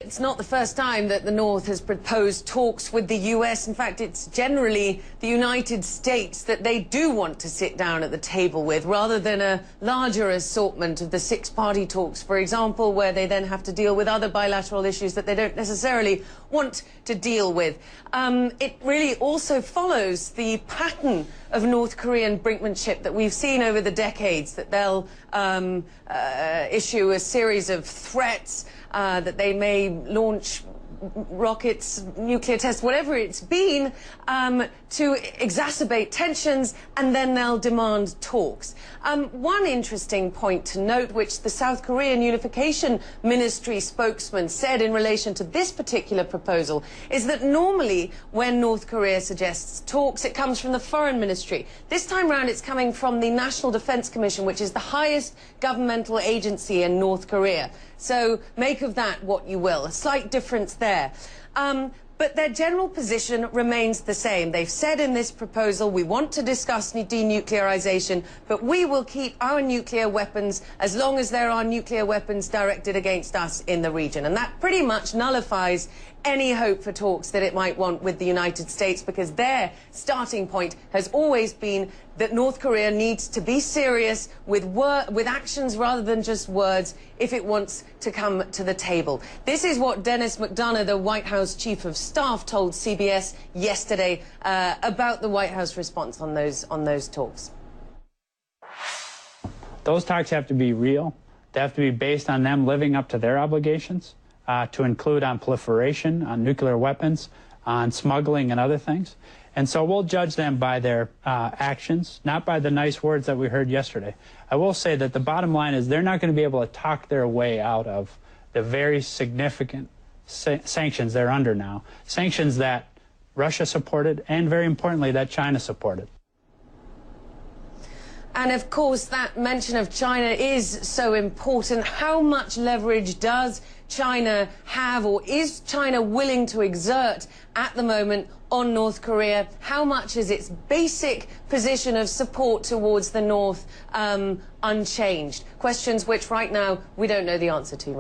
it's not the first time that the North has proposed talks with the US. In fact, it's generally the United States that they do want to sit down at the table with, rather than a larger assortment of the six-party talks, for example, where they then have to deal with other bilateral issues that they don't necessarily want to deal with. It really also follows the pattern of North Korean brinkmanship that we've seen over the decades, that they'll issue a series of threats, that they may launch rockets, nuclear tests, whatever it's been, to exacerbate tensions, and then they'll demand talks. One interesting point to note, which the South Korean Unification Ministry spokesman said in relation to this particular proposal, is that normally when North Korea suggests talks, it comes from the Foreign Ministry. This time round, it's coming from the National Defense Commission, which is the highest governmental agency in North Korea. So make of that what you will. A slight difference there. But their general position remains the same. They've said in this proposal, we want to discuss denuclearization, but we will keep our nuclear weapons as long as there are nuclear weapons directed against us in the region. And that pretty much nullifies any hope for talks that it might want with the United States, because their starting point has always been that North Korea needs to be serious with actions rather than just words if it wants to come to the table. This is what Dennis McDonough, the White House Chief of Staff, told CBS yesterday about the White House response on those talks. Those talks have to be real. They have to be based on them living up to their obligations, to include on proliferation, on nuclear weapons, on smuggling and other things. And so we'll judge them by their actions, not by the nice words that we heard yesterday. I will say that the bottom line is they're not going to be able to talk their way out of the very significant sanctions they're under now, sanctions that Russia supported and, very importantly, that China supported. And of course, that mention of China is so important. How much leverage does China have, or is China willing to exert at the moment on North Korea? How much is its basic position of support towards the North unchanged? Questions which right now we don't know the answer to.